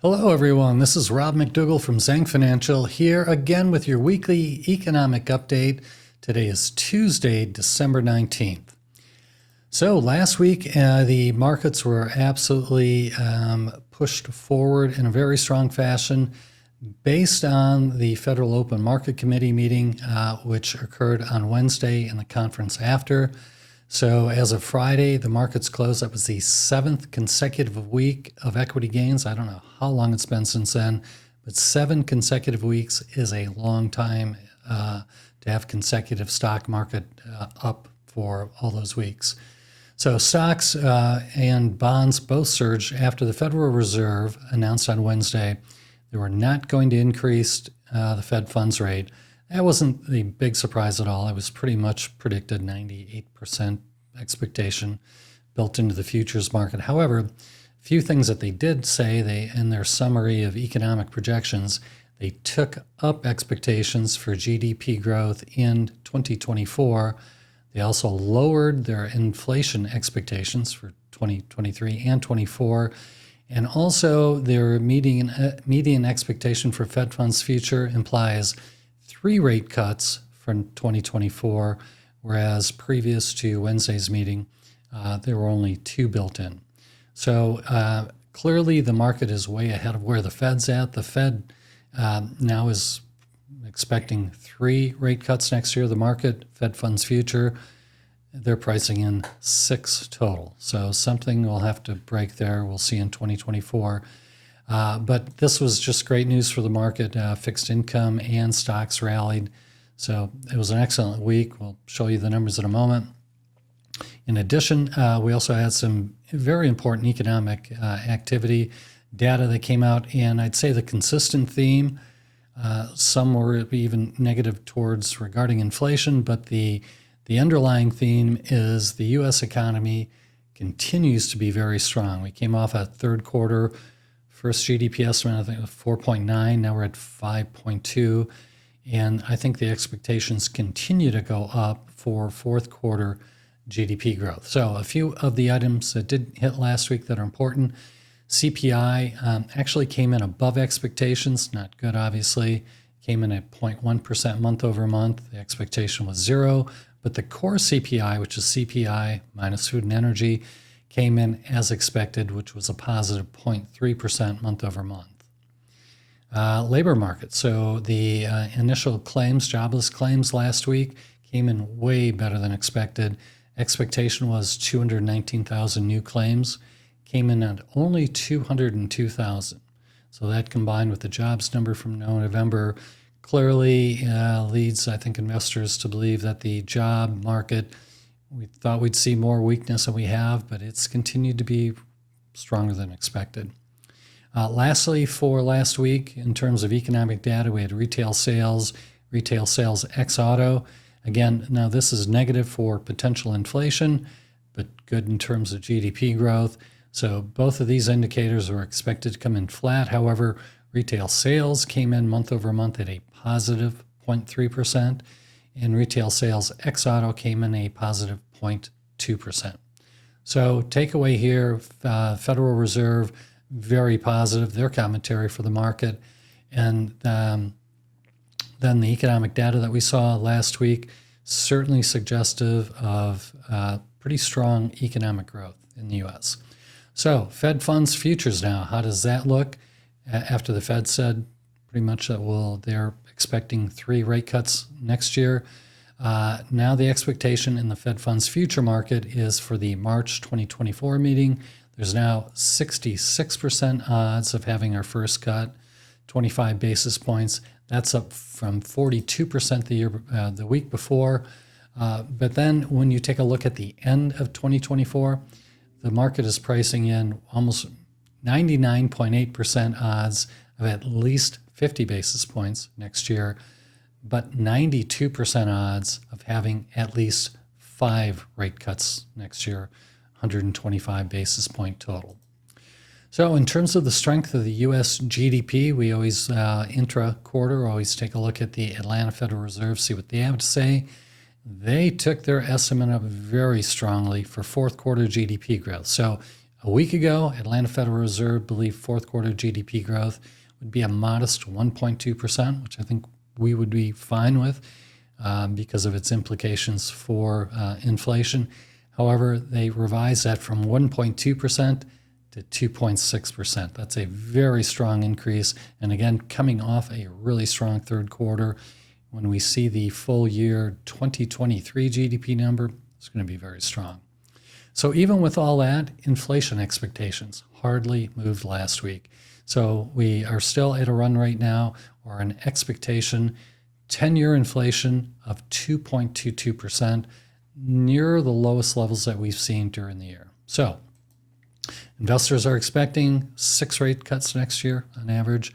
Hello, everyone. This is Rob McDougall from Zhang Financial here again with your weekly economic update. Today is Tuesday, December 19th. So last week, the markets were absolutely pushed forward in a very strong fashion based on the Federal Open Market Committee meeting, which occurred on Wednesday and the conference after. So as of Friday, the markets closed. That was the seventh consecutive week of equity gains. I don't know how long it's been since then, but 7 consecutive weeks is a long time to have consecutive stock market up for all those weeks. So stocks and bonds both surged after the Federal Reserve announced on Wednesday they were not going to increase the Fed funds rate. That wasn't the big surprise at all. It was pretty much predicted, 98% expectation built into the futures market. However, a few things that they did say, in their summary of economic projections, they took up expectations for GDP growth in 2024. They also lowered their inflation expectations for 2023 and 24. And also their median expectation for Fed funds future implies 3 rate cuts for 2024, whereas previous to Wednesday's meeting, there were only 2 built in. So clearly the market is way ahead of where the Fed's at. The Fed now is expecting 3 rate cuts next year. The market, Fed funds future, they're pricing in 6 total. So something will have to break there. We'll see in 2024. But this was just great news for the market. Fixed income and stocks rallied. So it was an excellent week. We'll show you the numbers in a moment. In addition, we also had some very important economic activity data that came out. And I'd say the consistent theme, some were even negative towards regarding inflation, but the underlying theme is the U.S. economy continues to be very strong. We came off a third quarter, first GDP estimate, I think it was 4.9. Now we're at 5.2. And I think the expectations continue to go up for fourth quarter GDP growth. So a few of the items that did hit last week that are important. CPI actually came in above expectations. Not good, obviously. Came in at 0.1% month over month. The expectation was 0. But the core CPI, which is CPI minus food and energy, came in as expected, which was a positive 0.3% month over month. Labor market. So the initial claims, jobless claims last week came in way better than expected. Expectation was 219,000 new claims, came in at only 202,000. So that combined with the jobs number from November clearly leads, I think, investors to believe that the job market, we thought we'd see more weakness than we have, but it's continued to be stronger than expected. Lastly, for last week, in terms of economic data, we had retail sales ex-auto. Again, now this is negative for potential inflation, but good in terms of GDP growth. So both of these indicators were expected to come in flat. However, retail sales came in month over month at a positive 0.3%, and retail sales ex-auto came in a positive 0.2%. So takeaway here, Federal Reserve, very positive, their commentary for the market. And then the economic data that we saw last week, certainly suggestive of pretty strong economic growth in the U.S. So Fed funds futures now, how does that look? After the Fed said pretty much that they're expecting 3 rate cuts next year. Now the expectation in the Fed funds future market is for the March 2024 meeting. There's now 66% odds of having our first cut, 25 basis points. That's up from 42% the week before. But then when you take a look at the end of 2024, the market is pricing in almost 99.8% odds of at least 50 basis points next year, but 92% odds of having at least 5 rate cuts next year, 125 basis point total. So in terms of the strength of the U.S. GDP, we always, intra-quarter, always take a look at the Atlanta Federal Reserve, see what they have to say. They took their estimate up very strongly for fourth quarter GDP growth. So A week ago, Atlanta Federal Reserve believed fourth quarter GDP growth would be a modest 1.2%, which I think we would be fine with because of its implications for inflation. However, they revised that from 1.2% to 2.6%. That's a very strong increase. And again, coming off a really strong third quarter, when we see the full year 2023 GDP number, it's going to be very strong. So even with all that, inflation expectations hardly moved last week. So we are still at a run rate now, or an expectation, 10-year inflation of 2.22%, near the lowest levels that we've seen during the year. So investors are expecting 6 rate cuts next year on average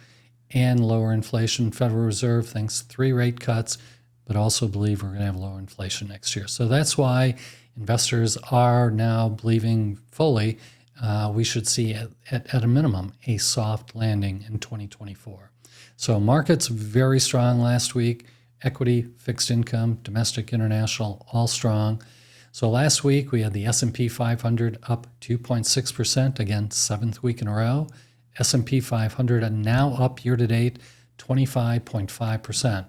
and lower inflation. Federal Reserve thinks 3 rate cuts, but also believe we're going to have lower inflation next year. So that's why investors are now believing fully we should see at a minimum a soft landing in 2024. So markets very strong last week. Equity, fixed income, domestic, international, all strong. So last week we had the S&P 500 up 2.6%, again, 7th week in a row. S&P 500 are now up year-to-date 25.5%.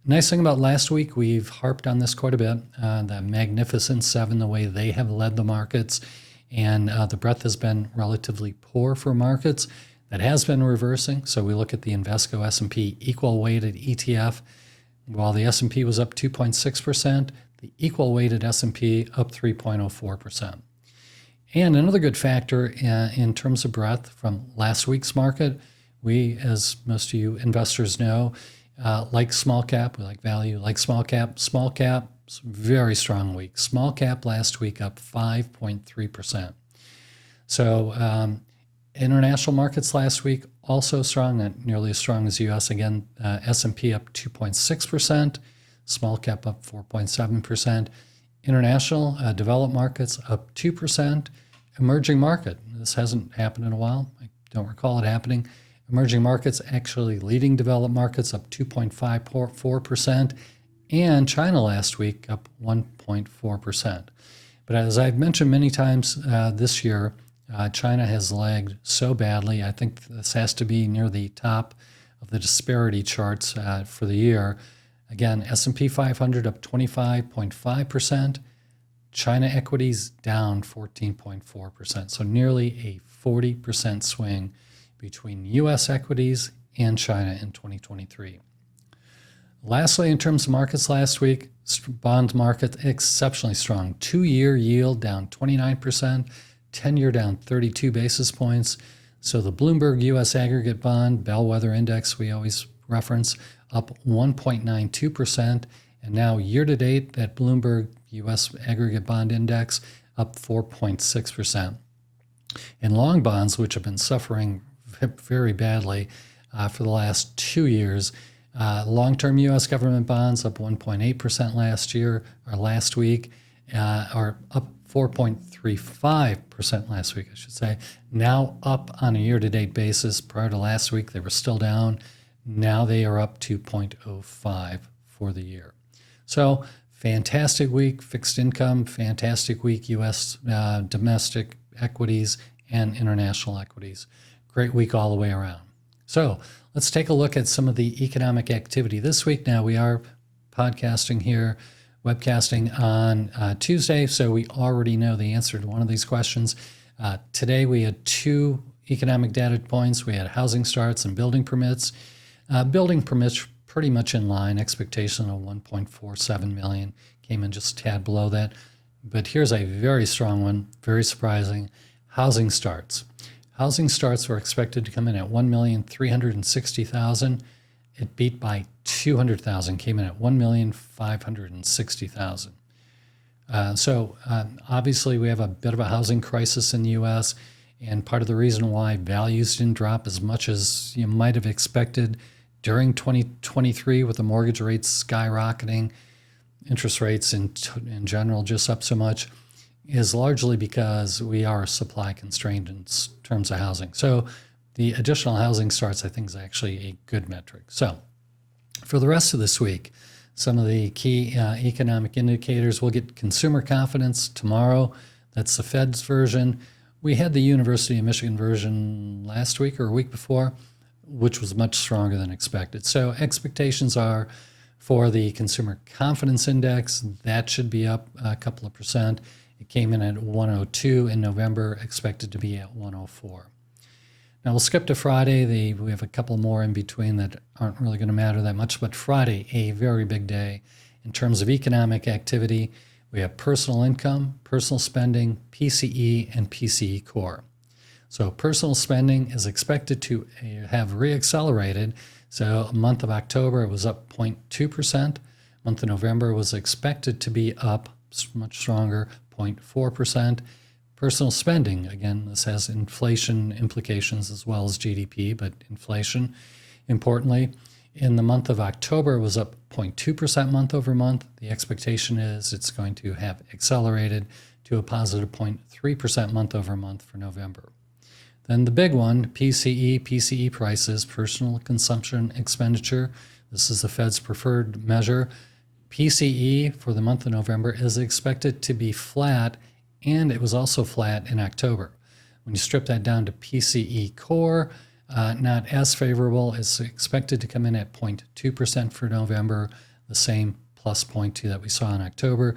Nice thing about last week, we've harped on this quite a bit, the Magnificent Seven, the way they have led the markets, and the breadth has been relatively poor for markets. That has been reversing. So we look at the Invesco S&P equal weighted ETF. While the S&P was up 2.6%, the equal weighted S&P up 3.04%. And another good factor in terms of breadth from last week's market, we, as most of you investors know, like small cap, we like value, like small cap. Small cap, very strong week. Small cap last week up 5.3%. So international markets last week also strong, not nearly as strong as U.S. Again, S&P up 2.6%, small cap up 4.7%. International developed markets up 2%. Emerging market, this hasn't happened in a while. I don't recall it happening. Emerging markets actually leading developed markets up 2.54%, and China last week up 1.4%. But as I've mentioned many times this year, China has lagged so badly. I think this has to be near the top of the disparity charts for the year. Again, S&P 500 up 25.5%. China equities down 14.4%. So nearly a 40% swing between U.S. equities and China in 2023. Lastly, in terms of markets last week, bond market exceptionally strong. 2-year yield down 29%, 10-year down 32 basis points. So the Bloomberg U.S. Aggregate Bond Bellwether Index we always reference up 1.92%, and now year-to-date that Bloomberg U.S. Aggregate Bond Index up 4.6%. And long bonds, which have been suffering very badly for the last 2 years, long-term U.S. government bonds up 1.8% last week, are up 4.35% last week, I should say. Now up on a year-to-date basis. Prior to last week, they were still down. Now they are up 2.05 for the year. So fantastic week, fixed income, fantastic week, U.S. Domestic equities and international equities. Great week all the way around. So let's take a look at some of the economic activity this week. Now we are podcasting here, webcasting on Tuesday, so we already know the answer to one of these questions. Today we had 2 economic data points. We had housing starts and building permits. Building permits pretty much in line. Expectation of 1.47 million, came in just a tad below that. But here's a very strong one, very surprising. Housing starts. Housing starts were expected to come in at 1,360,000. It beat by 200,000, came in at 1,560,000. So obviously we have a bit of a housing crisis in the U.S., and part of the reason why values didn't drop as much as you might have expected during 2023 with the mortgage rates skyrocketing, interest rates in general just up so much, is largely because we are supply constrained in terms of housing. So the additional housing starts, I think, is actually a good metric. So for the rest of this week, some of the key economic indicators, we'll get consumer confidence tomorrow. That's the Fed's version. we had the University of Michigan version last week or a week before, which was much stronger than expected. So expectations are for the Consumer Confidence Index, that should be up a couple of percent. It came in at 102 in November, expected to be at 104. Now we'll skip to Friday. We have a couple more in between that aren't really going to matter that much, but Friday, a very big day in terms of economic activity. We have personal income, personal spending, PCE, and PCE core. So personal spending is expected to have reaccelerated. So month of October, it was up 0.2%. Month of November was expected to be up much stronger, 0.4%. Personal spending, again, this has inflation implications as well as GDP, but inflation, importantly, in the month of October, it was up 0.2% month over month. The expectation is it's going to have accelerated to a positive 0.3% month over month for November. Then the big one, PCE prices, personal consumption expenditure. This is the Fed's preferred measure. PCE for the month of November is expected to be flat, and it was also flat in October. When you strip that down to PCE core, not as favorable. It's expected to come in at 0.2% for November, the same plus 0.2 that we saw in October.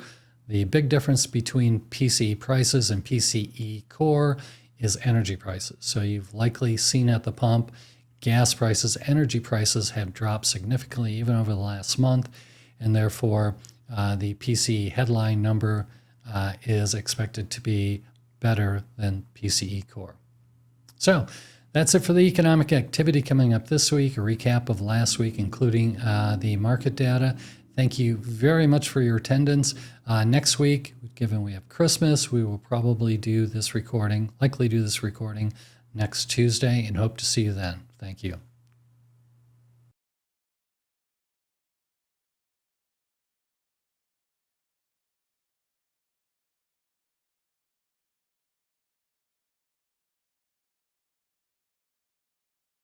The big difference between PCE prices and PCE core is energy prices. So you've likely seen at the pump, gas prices, energy prices have dropped significantly even over the last month, and therefore the PCE headline number is expected to be better than PCE core. So that's it for the economic activity coming up this week, a recap of last week, including the market data. Thank you very much for your attendance. Next week, given we have Christmas, we will probably do this recording, likely do this recording next Tuesday, and hope to see you then. Thank you.